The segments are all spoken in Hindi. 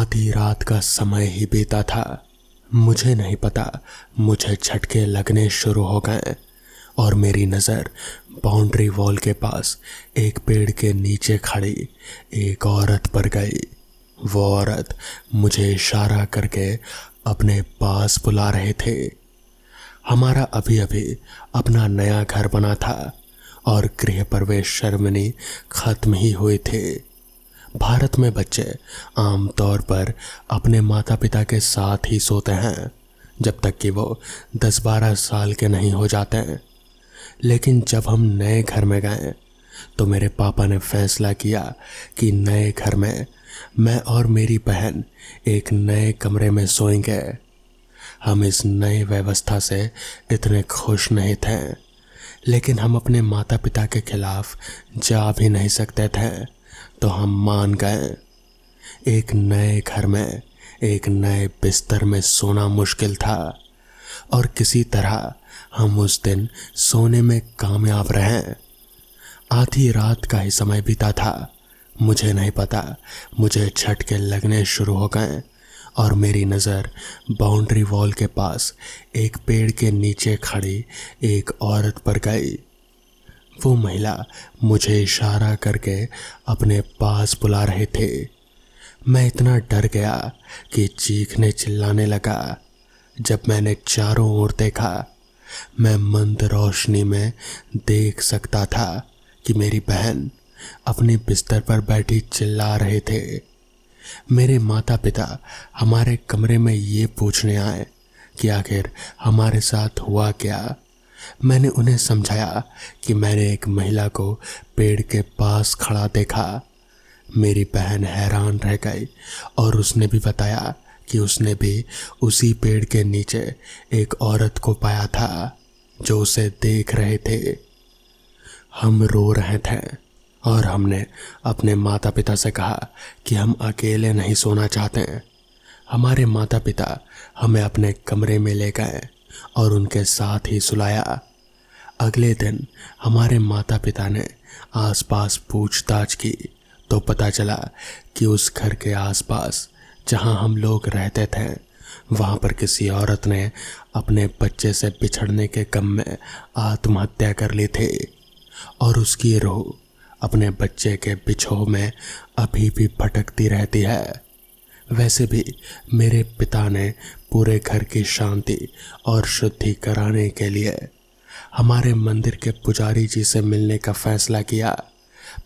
आधी रात का समय ही बीता था। मुझे नहीं पता, मुझे झटके लगने शुरू हो गए और मेरी नज़र बाउंड्री वॉल के पास एक पेड़ के नीचे खड़ी एक औरत पर गई। वो औरत मुझे इशारा करके अपने पास बुला रहे थे। हमारा अभी अभी अपना नया घर बना था और गृह प्रवेश सेरेमनी खत्म ही हुए थे। भारत में बच्चे आमतौर पर अपने माता पिता के साथ ही सोते हैं जब तक कि वो 10-12 साल के नहीं हो जाते हैं। लेकिन जब हम नए घर में गए तो मेरे पापा ने फैसला किया कि नए घर में मैं और मेरी बहन एक नए कमरे में सोएंगे। हम इस नई व्यवस्था से इतने खुश नहीं थे, लेकिन हम अपने माता पिता के खिलाफ जा भी नहीं सकते थे, तो हम मान गए। एक नए घर में एक नए बिस्तर में सोना मुश्किल था और किसी तरह हम उस दिन सोने में कामयाब रहे। आधी रात का ही समय बीता था। मुझे नहीं पता, मुझे झटके लगने शुरू हो गए और मेरी नज़र बाउंड्री वॉल के पास एक पेड़ के नीचे खड़ी एक औरत पर गई। वो महिला मुझे इशारा करके अपने पास बुला रहे थे। मैं इतना डर गया कि चीखने चिल्लाने लगा। जब मैंने चारों ओर देखा, मैं मंद रोशनी में देख सकता था कि मेरी बहन अपने बिस्तर पर बैठी चिल्ला रहे थे। मेरे माता पिता हमारे कमरे में ये पूछने आए कि आखिर हमारे साथ हुआ क्या। मैंने उन्हें समझाया कि मैंने एक महिला को पेड़ के पास खड़ा देखा। मेरी बहन हैरान रह गई और उसने भी बताया कि उसने भी उसी पेड़ के नीचे एक औरत को पाया था जो उसे देख रहे थे। हम रो रहे थे और हमने अपने माता पिता से कहा कि हम अकेले नहीं सोना चाहते। हमारे माता पिता हमें अपने कमरे में ले गए और उनके साथ ही सुलाया। अगले दिन हमारे माता पिता ने आसपास पूछताछ की तो पता चला कि उस घर के आसपास जहां हम लोग रहते थे, वहां पर किसी औरत ने अपने बच्चे से बिछड़ने के गम में आत्महत्या कर ली थी और उसकी रूह अपने बच्चे के बिछोह में अभी भी भटकती रहती है। वैसे भी मेरे पिता ने पूरे घर की शांति और शुद्धि कराने के लिए हमारे मंदिर के पुजारी जी से मिलने का फैसला किया,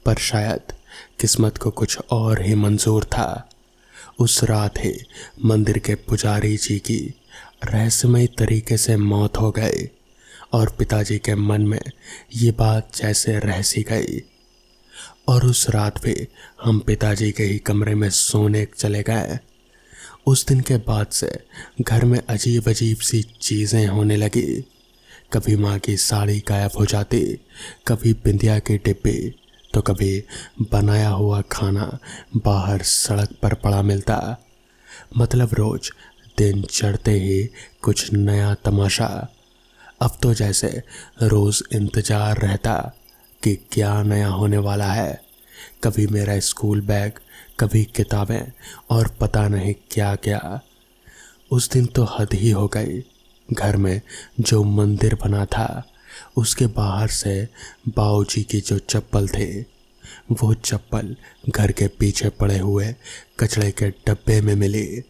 पर शायद किस्मत को कुछ और ही मंजूर था। उस रात ही मंदिर के पुजारी जी की रहस्यमय तरीके से मौत हो गई और पिताजी के मन में ये बात जैसे रह सी गई। और उस रात भी हम पिताजी के ही कमरे में सोने चले गए। उस दिन के बाद से घर में अजीब अजीब सी चीज़ें होने लगी। कभी माँ की साड़ी गायब हो जाती, कभी बिंदिया की डिब्बी, तो कभी बनाया हुआ खाना बाहर सड़क पर पड़ा मिलता। मतलब रोज दिन चढ़ते ही कुछ नया तमाशा। अब तो जैसे रोज इंतजार रहता कि क्या नया होने वाला है। कभी मेरा स्कूल बैग, कभी किताबें और पता नहीं क्या क्या। उस दिन तो हद ही हो गई। घर में जो मंदिर बना था उसके बाहर से बाऊजी की जो चप्पल थे, वो चप्पल घर के पीछे पड़े हुए कचड़े के डब्बे में मिली।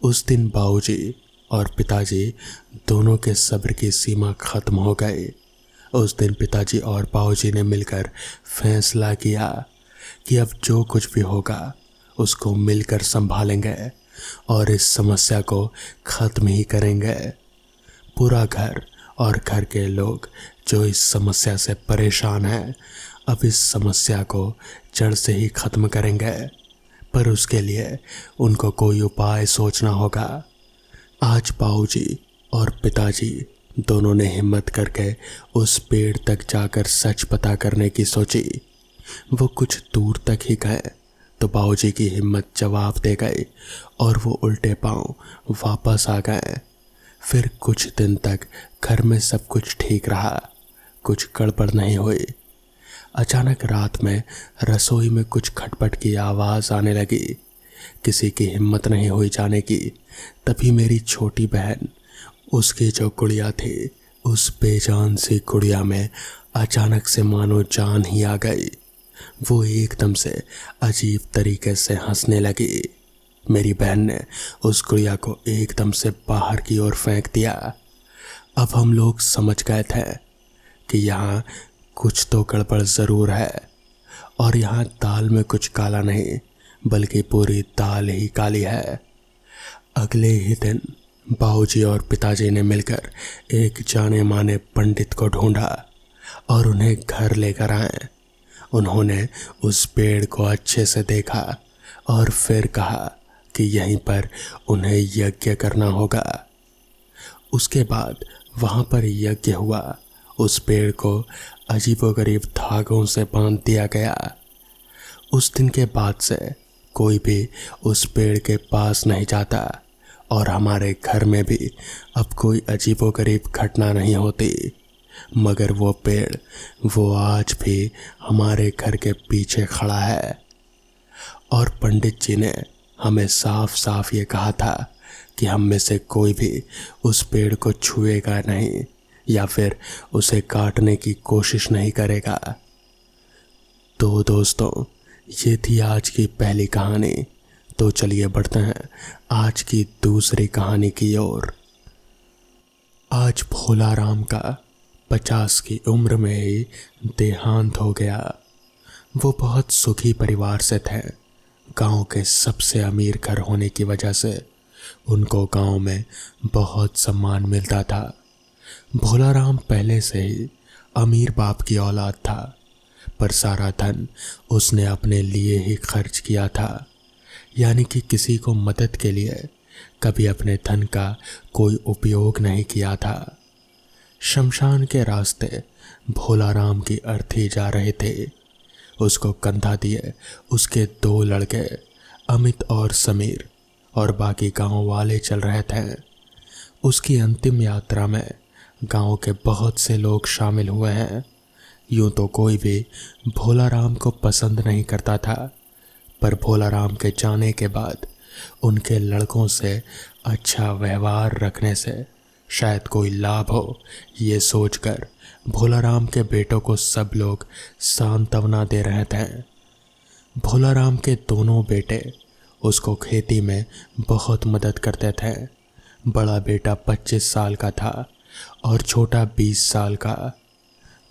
उस दिन बाऊजी और पिताजी दोनों के सब्र की सीमा खत्म हो गई। उस दिन पिताजी और बाऊजी ने मिलकर फैसला किया कि अब जो कुछ भी होगा उसको मिलकर संभालेंगे और इस समस्या को खत्म ही करेंगे। पूरा घर और घर के लोग जो इस समस्या से परेशान हैं, अब इस समस्या को जड़ से ही खत्म करेंगे, पर उसके लिए उनको कोई उपाय सोचना होगा। आज बाऊजी और पिताजी दोनों ने हिम्मत करके उस पेड़ तक जाकर सच पता करने की सोची। वो कुछ दूर तक ही गए तो बाऊजी की हिम्मत जवाब दे गई और वो उल्टे पांव वापस आ गए। फिर कुछ दिन तक घर में सब कुछ ठीक रहा, कुछ गड़बड़ नहीं हुई। अचानक रात में रसोई में कुछ खटपट की आवाज़ आने लगी। किसी की हिम्मत नहीं हुई जाने की। तभी मेरी छोटी बहन, उसकी जो गुड़िया थी, उस बेजान सी गुड़िया में अचानक से मानो जान ही आ गई। वो एकदम से अजीब तरीके से हंसने लगी। मेरी बहन ने उस गुड़िया को एकदम से बाहर की ओर फेंक दिया। अब हम लोग समझ गए थे कि यहाँ कुछ तो गड़बड़ ज़रूर है, और यहाँ दाल में कुछ काला नहीं बल्कि पूरी दाल ही काली है। अगले ही दिन बाबूजी और पिताजी ने मिलकर एक जाने माने पंडित को ढूंढा और उन्हें घर लेकर आए। उन्होंने उस पेड़ को अच्छे से देखा और फिर कहा कि यहीं पर उन्हें यज्ञ करना होगा। उसके बाद वहाँ पर यज्ञ हुआ। उस पेड़ को अजीबोगरीब धागों से बांध दिया गया। उस दिन के बाद से कोई भी उस पेड़ के पास नहीं जाता, और हमारे घर में भी अब कोई अजीबोगरीब घटना नहीं होती। मगर वो पेड़, वो आज भी हमारे घर के पीछे खड़ा है। और पंडित जी ने हमें साफ साफ ये कहा था कि हम में से कोई भी उस पेड़ को छुएगा नहीं या फिर उसे काटने की कोशिश नहीं करेगा। तो दोस्तों, ये थी आज की पहली कहानी। तो चलिए बढ़ते हैं आज की दूसरी कहानी की ओर। आज भोला राम का 50 की उम्र में ही देहांत हो गया। वो बहुत सुखी परिवार से थे। गांव के सबसे अमीर घर होने की वजह से उनको गांव में बहुत सम्मान मिलता था। भोला राम पहले से ही अमीर बाप की औलाद था, पर सारा धन उसने अपने लिए ही खर्च किया था। यानी कि किसी को मदद के लिए कभी अपने धन का कोई उपयोग नहीं किया था। शमशान के रास्ते भोला राम की अर्थी जा रहे थे। उसको कंधा दिए उसके 2 लड़के अमित और समीर और बाकी गांव वाले चल रहे थे। उसकी अंतिम यात्रा में गांव के बहुत से लोग शामिल हुए हैं। यूं तो कोई भी भोला राम को पसंद नहीं करता था, पर भोला राम के जाने के बाद उनके लड़कों से अच्छा व्यवहार रखने से शायद कोई लाभ हो, ये सोचकर भोला राम के बेटों को सब लोग सांत्वना दे रहे थे। भोला राम के दोनों बेटे उसको खेती में बहुत मदद करते थे। बड़ा बेटा 25 साल का था और छोटा 20 साल का।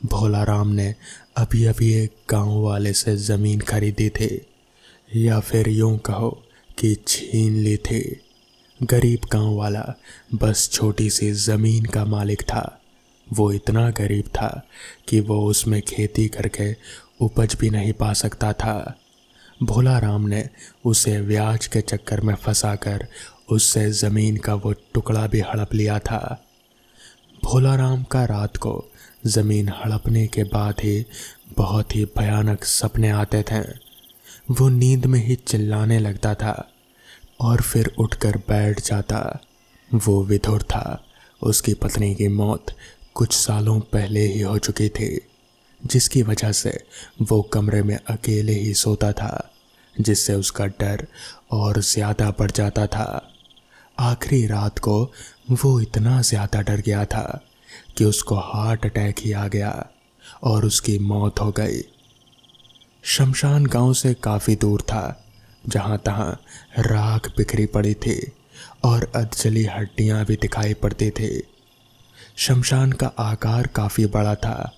भोला राम ने अभी अभी एक गांव वाले से ज़मीन खरीदी थी, या फिर यूं कहो कि छीन ली थी। गरीब गांव वाला बस छोटी सी ज़मीन का मालिक था। वो इतना गरीब था कि वो उसमें खेती करके उपज भी नहीं पा सकता था। भोला राम ने उसे ब्याज के चक्कर में फंसाकर उससे ज़मीन का वो टुकड़ा भी हड़प लिया था। भोला राम का रात को ज़मीन हड़पने के बाद ही बहुत ही भयानक सपने आते थे। वो नींद में ही चिल्लाने लगता था और फिर उठकर बैठ जाता। वो विधुर था। उसकी पत्नी की मौत कुछ सालों पहले ही हो चुकी थी, जिसकी वजह से वो कमरे में अकेले ही सोता था, जिससे उसका डर और ज़्यादा बढ़ जाता था। आखिरी रात को वो इतना ज़्यादा डर गया था कि उसको हार्ट अटैक ही आ गया और उसकी मौत हो गई। शमशान गांव से काफ़ी दूर था, जहाँ तहाँ राख बिखरी पड़ी थी और अधजली हड्डियाँ भी दिखाई पड़ती थी। शमशान का आकार काफ़ी बड़ा था,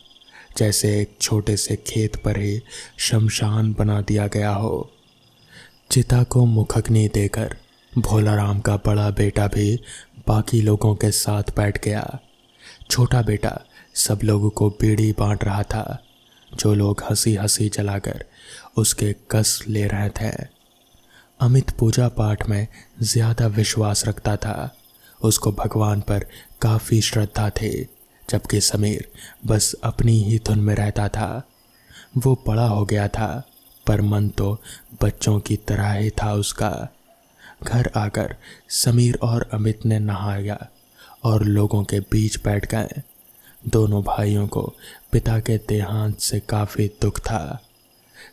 जैसे एक छोटे से खेत पर ही शमशान बना दिया गया हो। चिता को मुखग्नि देकर भोला राम का बड़ा बेटा भी बाकी लोगों के साथ बैठ गया। छोटा बेटा सब लोगों को बीड़ी बांट रहा था, जो लोग हंसी हंसी जलाकर उसके कस ले रहे थे। अमित पूजा पाठ में ज़्यादा विश्वास रखता था। उसको भगवान पर काफ़ी श्रद्धा थी, जबकि समीर बस अपनी ही धुन में रहता था। वो बड़ा हो गया था, पर मन तो बच्चों की तरह ही था उसका। घर आकर समीर और अमित ने नहाया और लोगों के बीच बैठ गए। दोनों भाइयों को पिता के देहांत से काफ़ी दुख था।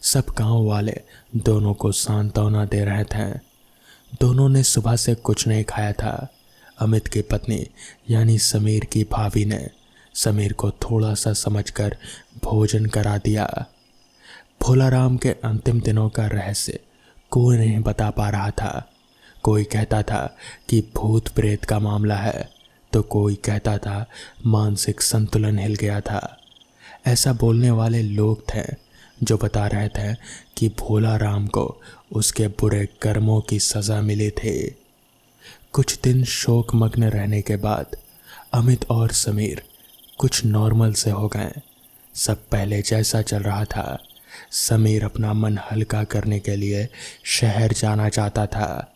सब गांव वाले दोनों को सांत्वना दे रहे थे दोनों ने सुबह से कुछ नहीं खाया था। अमित की पत्नी यानी समीर की भाभी ने समीर को थोड़ा सा समझकर भोजन करा दिया। भोलाराम के अंतिम दिनों का रहस्य कोई नहीं बता पा रहा था। कोई कहता था कि भूत प्रेत का मामला है, तो कोई कहता था मानसिक संतुलन हिल गया था। ऐसा बोलने वाले लोग थे जो बता रहे थे कि भोलाराम को उसके बुरे कर्मों की सज़ा मिली थी। कुछ दिन शोकमग्न रहने के बाद अमित और समीर कुछ नॉर्मल से हो गए। सब पहले जैसा चल रहा था। समीर अपना मन हल्का करने के लिए शहर जाना चाहता था,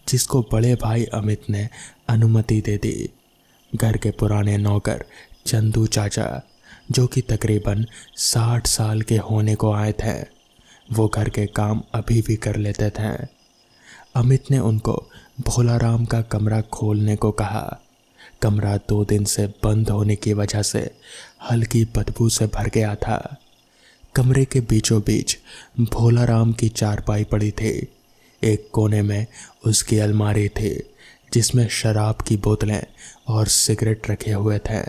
जिसको बड़े भाई अमित ने अनुमति दे दी। घर के पुराने नौकर चंदू चाचा, जो कि तकरीबन 60 साल के होने को आए थे, वो घर के काम अभी भी कर लेते थे। अमित ने उनको भोलाराम का कमरा खोलने को कहा। कमरा 2 दिन से बंद होने की वजह से हल्की बदबू से भर गया था। कमरे के बीचों बीच भोलाराम की चारपाई पड़ी थी। एक कोने में उसकी अलमारी थी, जिसमें शराब की बोतलें और सिगरेट रखे हुए थे।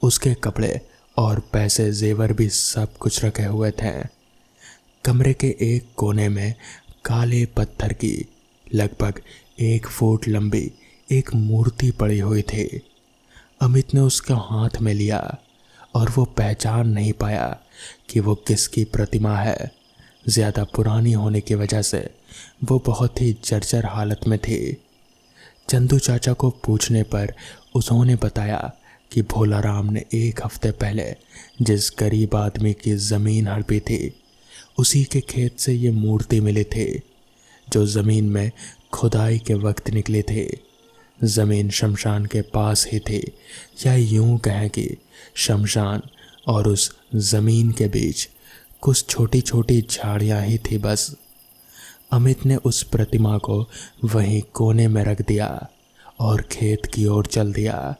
उसके कपड़े और पैसे जेवर भी सब कुछ रखे हुए थे। कमरे के एक कोने में काले पत्थर की लगभग 1 फुट लंबी एक मूर्ति पड़ी हुई थी। अमित ने उसका हाथ में लिया और वो पहचान नहीं पाया कि वो किसकी प्रतिमा है। ज़्यादा पुरानी होने की वजह से वो बहुत ही जर्जर हालत में थी। चंदू चाचा को पूछने पर उन्होंने बताया कि भोलाराम ने 1 हफ्ते पहले जिस गरीब आदमी की ज़मीन हड़पी थी, उसी के खेत से ये मूर्ति मिली थी, जो ज़मीन में खुदाई के वक्त निकली थी। ज़मीन शमशान के पास ही थी, या यूं कहें कि शमशान और उस ज़मीन के बीच कुछ छोटी छोटी झाड़ियाँ ही थी बस। अमित ने उस प्रतिमा को वहीं कोने में रख दिया और खेत की ओर चल दिया।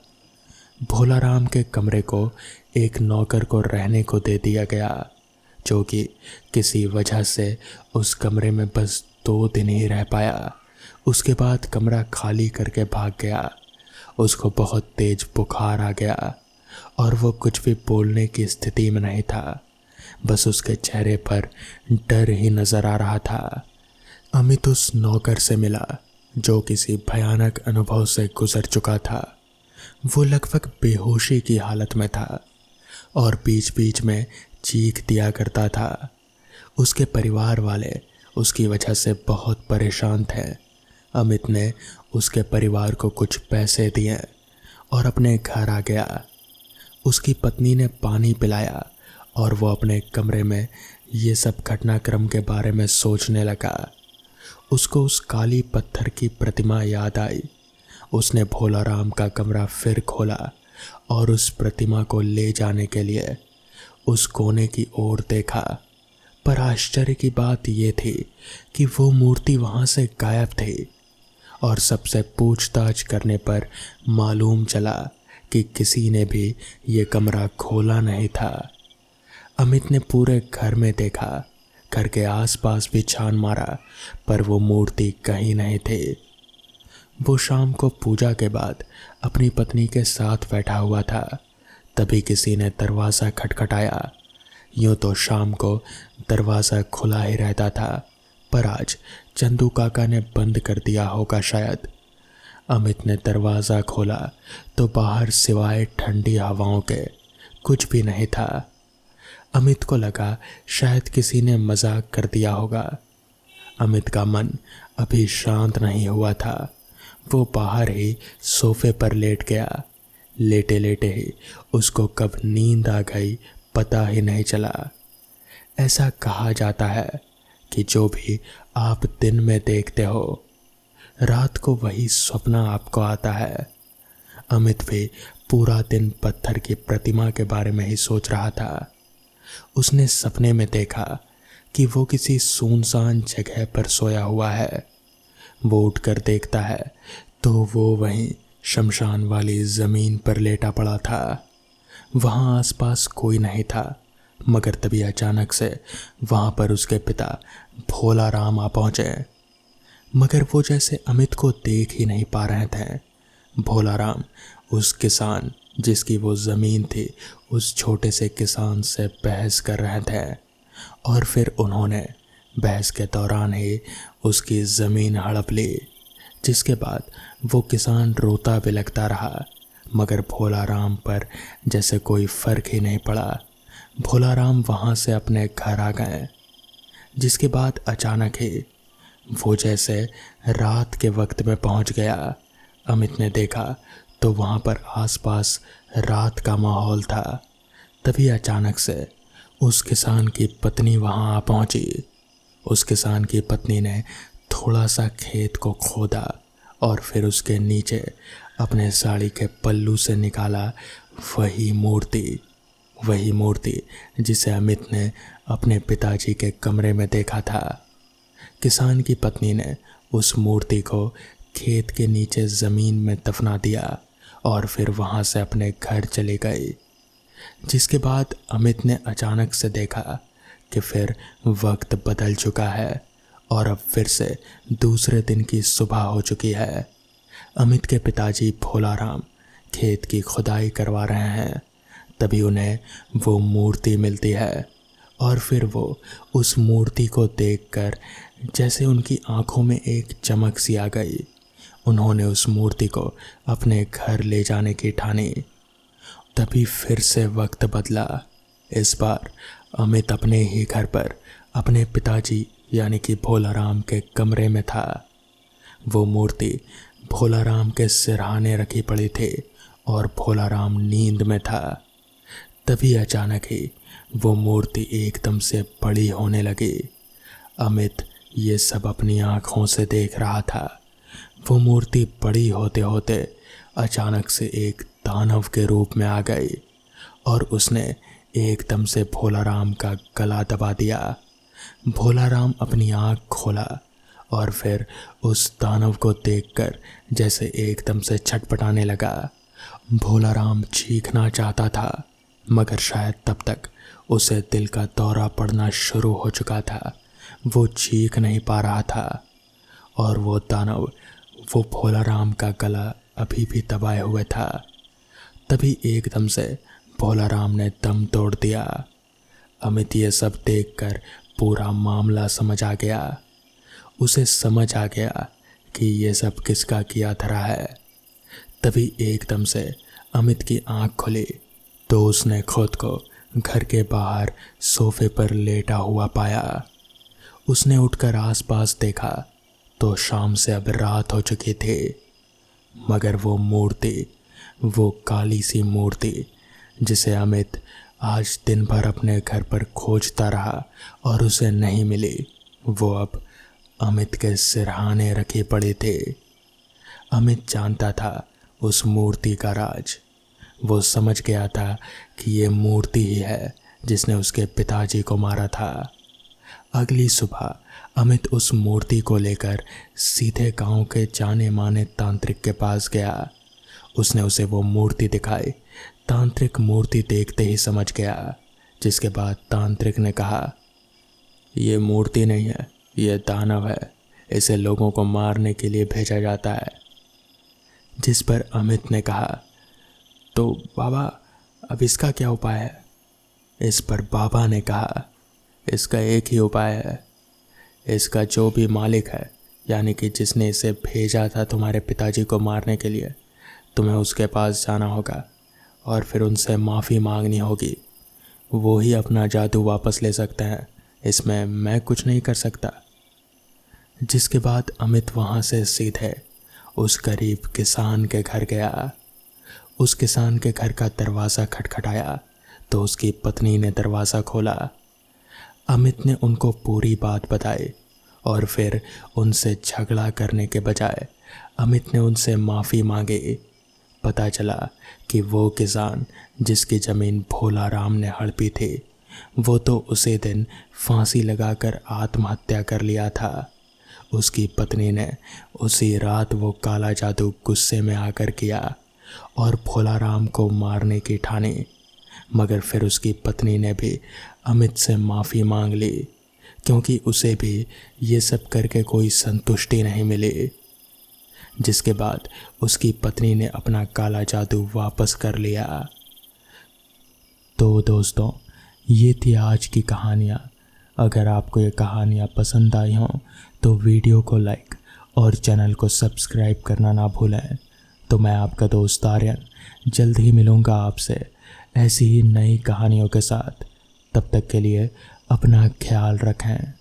भोलाराम के कमरे को एक नौकर को रहने को दे दिया गया, जो कि किसी वजह से उस कमरे में बस 2 दिन ही रह पाया। उसके बाद कमरा खाली करके भाग गया। उसको बहुत तेज बुखार आ गया और वो कुछ भी बोलने की स्थिति में नहीं था। बस उसके चेहरे पर डर ही नजर आ रहा था। अमित उस नौकर से मिला जो किसी भयानक अनुभव से गुजर चुका था। वो लगभग बेहोशी की हालत में था और बीच बीच में चीख दिया करता था। उसके परिवार वाले उसकी वजह से बहुत परेशान थे। अमित ने उसके परिवार को कुछ पैसे दिए और अपने घर आ गया। उसकी पत्नी ने पानी पिलाया और वो अपने कमरे में ये सब घटनाक्रम के बारे में सोचने लगा। उसको उस काली पत्थर की प्रतिमा याद आई। उसने भोलाराम का कमरा फिर खोला और उस प्रतिमा को ले जाने के लिए उस कोने की ओर देखा। पर आश्चर्य की बात यह थी कि वो मूर्ति वहाँ से गायब थी और सबसे पूछताछ करने पर मालूम चला कि किसी ने भी ये कमरा खोला नहीं था। अमित ने पूरे घर में देखा, घर के आसपास भी छान मारा, पर वो मूर्ति कहीं नहीं थी। वो शाम को पूजा के बाद अपनी पत्नी के साथ बैठा हुआ था। तभी किसी ने दरवाज़ा खटखटाया। यूँ तो शाम को दरवाज़ा खुला ही रहता था, पर आज चंदू काका ने बंद कर दिया होगा शायद। अमित ने दरवाज़ा खोला तो बाहर सिवाय ठंडी हवाओं के कुछ भी नहीं था। अमित को लगा शायद किसी ने मजाक कर दिया होगा। अमित का मन अभी शांत नहीं हुआ था। वो बाहर ही सोफे पर लेट गया। लेटे लेटे ही उसको कब नींद आ गई पता ही नहीं चला। ऐसा कहा जाता है कि जो भी आप दिन में देखते हो, रात को वही स्वप्न आपको आता है। अमित भी पूरा दिन पत्थर की प्रतिमा के बारे में ही सोच रहा था। उसने सपने में देखा कि वो किसी सुनसान जगह पर सोया हुआ है। वो उठकर देखता है तो वो वहीं शमशान वाली ज़मीन पर लेटा पड़ा था। वहाँ आसपास कोई नहीं था, मगर तभी अचानक से वहाँ पर उसके पिता भोलाराम आ पहुँचे। मगर वो जैसे अमित को देख ही नहीं पा रहे थे। भोलाराम उस किसान जिसकी वो ज़मीन थी, उस छोटे से किसान से बहस कर रहे थे और फिर उन्होंने बहस के दौरान ही उसकी ज़मीन हड़प ली, जिसके बाद वो किसान रोता भी लगता रहा, मगर भोलाराम पर जैसे कोई फ़र्क ही नहीं पड़ा। भोलाराम वहाँ से अपने घर आ गए, जिसके बाद अचानक ही वो जैसे रात के वक्त में पहुँच गया। अमित ने देखा तो वहाँ पर आसपास रात का माहौल था। तभी अचानक से उस किसान की पत्नी वहाँ आ पहुँची। उस किसान की पत्नी ने थोड़ा सा खेत को खोदा और फिर उसके नीचे अपने साड़ी के पल्लू से निकाला वही मूर्ति जिसे अमित ने अपने पिताजी के कमरे में देखा था। किसान की पत्नी ने उस मूर्ति को खेत के नीचे ज़मीन में दफना दिया और फिर वहाँ से अपने घर चली गई। जिसके बाद अमित ने अचानक से देखा कि फिर वक्त बदल चुका है और अब फिर से दूसरे दिन की सुबह हो चुकी है। अमित के पिताजी भोलाराम खेत की खुदाई करवा रहे हैं। तभी उन्हें वो मूर्ति मिलती है और फिर वो उस मूर्ति को देखकर जैसे उनकी आंखों में एक चमक सी आ गई। उन्होंने उस मूर्ति को अपने घर ले जाने की ठानी। तभी फिर से वक्त बदला। इस बार अमित अपने ही घर पर अपने पिताजी यानी कि भोलाराम के कमरे में था। वो मूर्ति भोलाराम के सिरहाने रखी पड़ी थी और भोलाराम नींद में था। तभी अचानक ही वो मूर्ति एकदम से बड़ी होने लगी। अमित ये सब अपनी आँखों से देख रहा था। वो मूर्ति बड़ी होते होते अचानक से एक दानव के रूप में आ गई और उसने एकदम से भोलाराम का गला दबा दिया। भोलाराम अपनी आँख खोला और फिर उस दानव को देखकर जैसे एकदम से छटपटाने लगा। भोलाराम चीखना चाहता था, मगर शायद तब तक उसे दिल का दौरा पड़ना शुरू हो चुका था। वो चीख नहीं पा रहा था और वो दानव वो भोलाराम का गला अभी भी दबाए हुए था। तभी एकदम से भोलाराम ने दम तोड़ दिया। अमित ये सब देखकर पूरा मामला समझ आ गया। उसे समझ आ गया कि ये सब किसका किया धरा है। तभी एकदम से अमित की आंख खुली तो उसने खुद को घर के बाहर सोफे पर लेटा हुआ पाया। उसने उठकर आसपास देखा तो शाम से अब रात हो चुकी थी, मगर वो मूर्ति, वो काली सी मूर्ति जिसे अमित आज दिन भर अपने घर पर खोजता रहा और उसे नहीं मिली, वो अब अमित के सिरहाने रखी पड़ी थी। अमित जानता था उस मूर्ति का राज। वो समझ गया था कि ये मूर्ति ही है जिसने उसके पिताजी को मारा था। अगली सुबह अमित उस मूर्ति को लेकर सीधे गांव के जाने माने तांत्रिक के पास गया। उसने उसे वो मूर्ति दिखाई। तांत्रिक मूर्ति देखते ही समझ गया, जिसके बाद तांत्रिक ने कहा, ये मूर्ति नहीं है, ये दानव है। इसे लोगों को मारने के लिए भेजा जाता है। जिस पर अमित ने कहा, तो बाबा अब इसका क्या उपाय है? इस पर बाबा ने कहा, इसका एक ही उपाय है। इसका जो भी मालिक है, यानी कि जिसने इसे भेजा था तुम्हारे पिताजी को मारने के लिए, तुम्हें उसके पास जाना होगा और फिर उनसे माफ़ी मांगनी होगी। वो ही अपना जादू वापस ले सकते हैं, इसमें मैं कुछ नहीं कर सकता। जिसके बाद अमित वहाँ से सीधे उस गरीब किसान के घर गया। उस किसान के घर का दरवाज़ा खटखटाया तो उसकी पत्नी ने दरवाज़ा खोला। अमित ने उनको पूरी बात बताई और फिर उनसे झगड़ा करने के बजाय अमित ने उनसे माफ़ी मांगी। पता चला कि वो किसान जिसकी ज़मीन भोलाराम ने हड़पी थी, वो तो उसी दिन फांसी लगाकर आत्महत्या कर लिया था। उसकी पत्नी ने उसी रात वो काला जादू गुस्से में आकर किया और भोलाराम को मारने की ठानी, मगर फिर उसकी पत्नी ने भी अमित से माफ़ी मांग ली। क्योंकि उसे भी ये सब करके कोई संतुष्टि नहीं मिली। जिसके बाद उसकी पत्नी ने अपना काला जादू वापस कर लिया। तो दोस्तों, ये थी आज की कहानियाँ। अगर आपको ये कहानियाँ पसंद आई हों तो वीडियो को लाइक और चैनल को सब्सक्राइब करना ना भूलें। तो मैं आपका दोस्त आर्यन जल्द ही मिलूँगा आपसे ऐसी ही नई कहानियों के साथ। तब तक के लिए अपना ख्याल रखें।